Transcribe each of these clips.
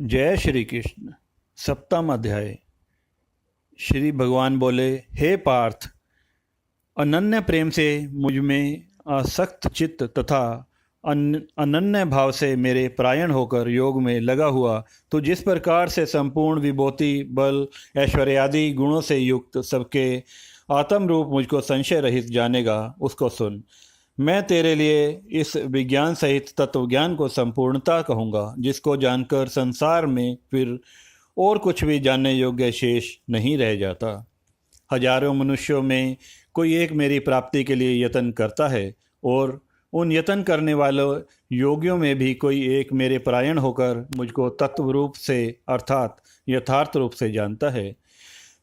जय श्री कृष्ण। सप्तम अध्याय। श्री भगवान बोले, हे पार्थ, अनन्य प्रेम से मुझ में आसक्त चित्त तथा अनन्य भाव से मेरे परायण होकर योग में लगा हुआ तो जिस प्रकार से संपूर्ण विभूति बल ऐश्वर्य आदि गुणों से युक्त सबके आत्म रूप मुझको संशय रहित जानेगा, उसको सुन। मैं तेरे लिए इस विज्ञान सहित तत्व ज्ञान को संपूर्णता कहूँगा, जिसको जानकर संसार में फिर और कुछ भी जानने योग्य शेष नहीं रह जाता। हजारों मनुष्यों में कोई एक मेरी प्राप्ति के लिए यत्न करता है और उन यत्न करने वालों योगियों में भी कोई एक मेरे परायण होकर मुझको तत्व रूप से अर्थात यथार्थ रूप से जानता है।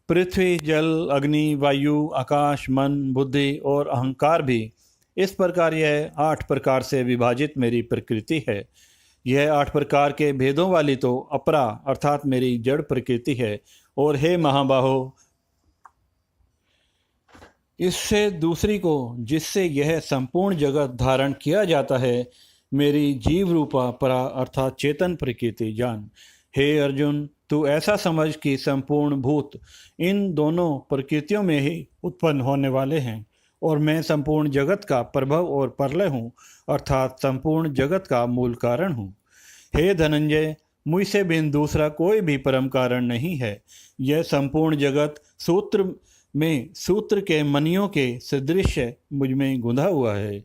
पृथ्वी, जल, अग्नि, वायु, आकाश, मन, बुद्धि और अहंकार भी इस प्रकार यह 8 प्रकार से विभाजित मेरी प्रकृति है। यह 8 प्रकार के भेदों वाली तो अपरा अर्थात मेरी जड़ प्रकृति है। और हे महाबाहो, इससे दूसरी को जिससे यह संपूर्ण जगत धारण किया जाता है, मेरी जीव रूपा परा अर्थात चेतन प्रकृति जान। हे अर्जुन, तू ऐसा समझ कि संपूर्ण भूत इन दोनों प्रकृतियों में ही उत्पन्न होने वाले हैं और मैं संपूर्ण जगत का प्रभव और प्रलय हूँ अर्थात संपूर्ण जगत का मूल कारण हूँ। हे धनंजय, मुझसे बिन दूसरा कोई भी परम कारण नहीं है। यह संपूर्ण जगत सूत्र के मणियों के सदृश मुझ में गुंधा हुआ है।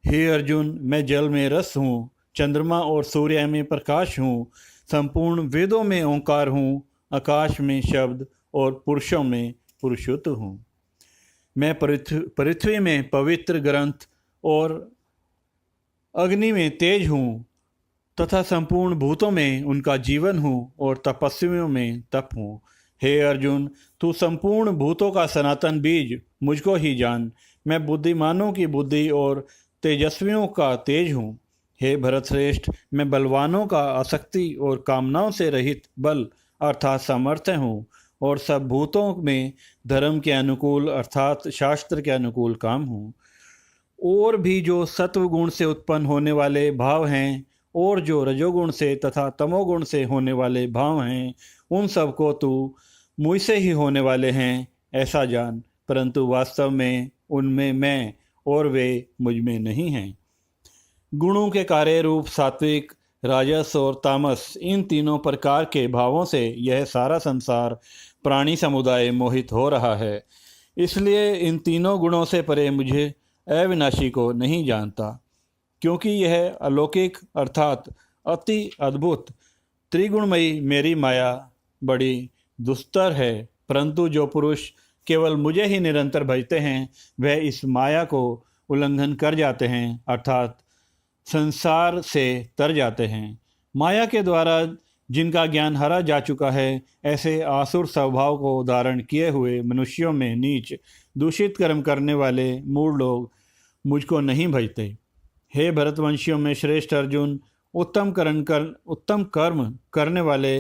हे अर्जुन, मैं जल में रस हूँ, चंद्रमा और सूर्य में प्रकाश हूँ, संपूर्ण वेदों में ओंकार हूँ, आकाश में शब्द और पुरुषों में पुरुषोत्त हूँ। मैं पृथ्वी में पवित्र ग्रंथ और अग्नि में तेज हूँ तथा संपूर्ण भूतों में उनका जीवन हूँ और तपस्वियों में तप हूँ। हे अर्जुन, तू संपूर्ण भूतों का सनातन बीज मुझको ही जान। मैं बुद्धिमानों की बुद्धि और तेजस्वियों का तेज हूँ। हे भरतश्रेष्ठ, मैं बलवानों का आसक्ति और कामनाओं से रहित बल अर्थात सामर्थ्य हूँ और सब भूतों में धर्म के अनुकूल अर्थात शास्त्र के अनुकूल काम हूँ। और भी जो सत्व गुण से उत्पन्न होने वाले भाव हैं और जो रजोगुण से तथा तमोगुण से होने वाले भाव हैं, उन सब को तू मुझसे ही होने वाले हैं ऐसा जान, परंतु वास्तव में उनमें मैं और वे मुझ में नहीं हैं। गुणों के कार्य रूप सात्विक, राजस और तामस, इन तीनों प्रकार के भावों से यह सारा संसार प्राणी समुदाय मोहित हो रहा है। इसलिए इन तीनों गुणों से परे मुझे अविनाशी को नहीं जानता, क्योंकि यह अलौकिक अर्थात अति अद्भुत त्रिगुणमयी मेरी माया बड़ी दुस्तर है। परंतु जो पुरुष केवल मुझे ही निरंतर भजते हैं, वह इस माया को उल्लंघन कर जाते हैं अर्थात संसार से तर जाते हैं। माया के द्वारा जिनका ज्ञान हरा जा चुका है, ऐसे आसुर स्वभाव को धारण किए हुए मनुष्यों में नीच दूषित कर्म करने वाले मूढ़ लोग मुझको नहीं भजते। हे भरतवंशियों में श्रेष्ठ अर्जुन, उत्तम कर्म करने वाले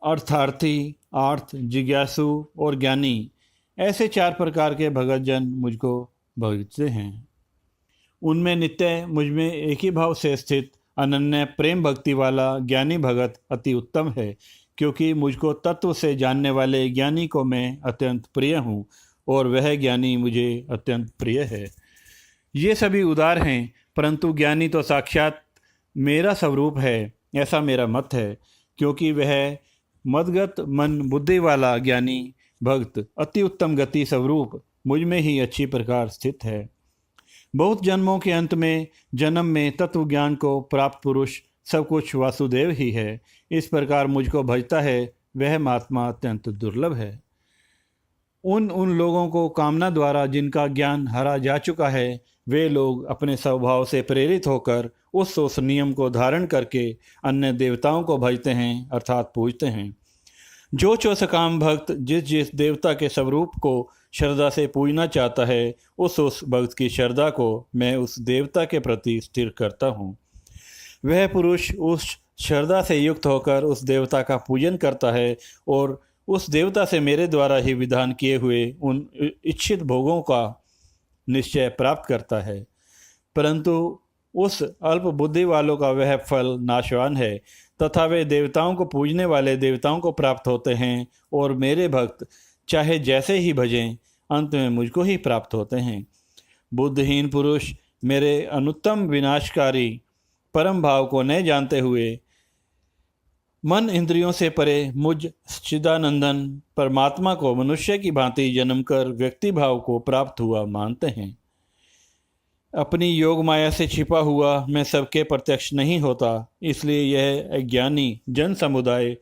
अर्थार्थी, आर्थ, जिज्ञासु और ज्ञानी, ऐसे 4 प्रकार के भगत जन मुझको भजते हैं। उनमें नित्य मुझ में एक ही भाव से स्थित अनन्य प्रेम भक्ति वाला ज्ञानी भगत अति उत्तम है, क्योंकि मुझको तत्व से जानने वाले ज्ञानी को मैं अत्यंत प्रिय हूँ और वह ज्ञानी मुझे अत्यंत प्रिय है। ये सभी उदार हैं, परंतु ज्ञानी तो साक्षात मेरा स्वरूप है, ऐसा मेरा मत है, क्योंकि वह मदगत मन बुद्धि वाला ज्ञानी भक्त अति उत्तम गति स्वरूप मुझ में ही अच्छी प्रकार स्थित है। बहुत जन्मों के अंत में जन्म में तत्व ज्ञान को प्राप्त पुरुष सब कुछ वासुदेव ही है। इस प्रकार मुझको भजता है, वह महात्मा अत्यंत दुर्लभ है। उन लोगों को कामना द्वारा जिनका ज्ञान हरा जा चुका है, वे लोग अपने स्वभाव से प्रेरित होकर उस नियम को धारण करके अन्य देवताओं को भजते हैं अर्थात पूजते हैं। जो सकाम भक्त जिस जिस देवता के स्वरूप को श्रद्धा से पूजना चाहता है, उस भक्त की श्रद्धा को मैं उस देवता के प्रति स्थिर करता हूँ। वह पुरुष उस श्रद्धा से युक्त होकर उस देवता का पूजन करता है और उस देवता से मेरे द्वारा ही विधान किए हुए उन इच्छित भोगों का निश्चय प्राप्त करता है। परंतु उस अल्प बुद्धि वालों का वह फल नाशवान है, तथा वे देवताओं को पूजने वाले देवताओं को प्राप्त होते हैं, और मेरे भक्त चाहे जैसे ही भजें अंत में मुझको ही प्राप्त होते हैं। बुद्धिहीन पुरुष मेरे अनुत्तम विनाशकारी परम भाव को न जानते हुए मन इंद्रियों से परे मुझ सच्चिदानंदन परमात्मा को मनुष्य की भांति जन्म कर व्यक्ति भाव को प्राप्त हुआ मानते हैं। अपनी योग माया से छिपा हुआ मैं सबके प्रत्यक्ष नहीं होता, इसलिए यह अज्ञानी जन समुदाय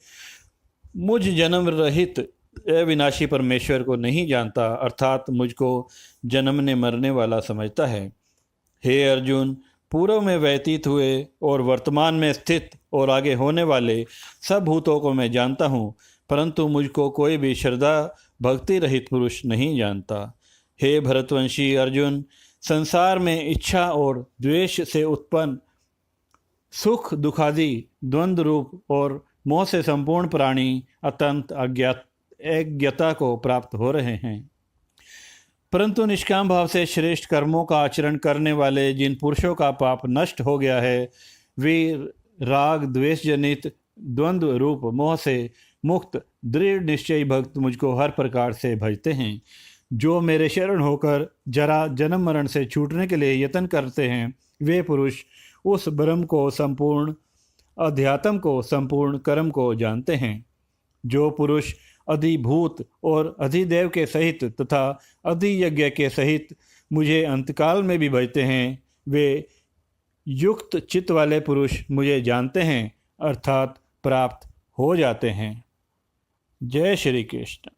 मुझ जन्म रहित अविनाशी परमेश्वर को नहीं जानता, अर्थात मुझको जन्मने मरने वाला समझता है। हे अर्जुन, पूर्व में व्यतीत हुए और वर्तमान में स्थित और आगे होने वाले सब भूतों को मैं जानता हूँ, परंतु मुझको कोई भी श्रद्धा भक्ति रहित पुरुष नहीं जानता। हे भरतवंशी अर्जुन, संसार में इच्छा और द्वेष से उत्पन्न सुख दुखादि द्वंद्व रूप और मोह से संपूर्ण प्राणी अत्यंत अज्ञता को प्राप्त हो रहे हैं, परंतु निष्काम भाव से श्रेष्ठ कर्मों का आचरण करने वाले जिन पुरुषों का पाप नष्ट हो गया है, वे राग द्वेष जनित द्वंद्व रूप मोह से मुक्त दृढ़ निश्चयी भक्त मुझको हर प्रकार से भजते हैं। जो मेरे शरण होकर जरा जन्म मरण से छूटने के लिए यत्न करते हैं, वे पुरुष उस ब्रह्म को संपूर्ण अध्यात्म को संपूर्ण कर्म को जानते हैं। जो पुरुष अधिभूत और अधिदेव के सहित तथा अधियज्ञ के सहित मुझे अंतकाल में भी भजते हैं, वे युक्त चित्त वाले पुरुष मुझे जानते हैं, अर्थात प्राप्त हो जाते हैं। जय श्री कृष्ण।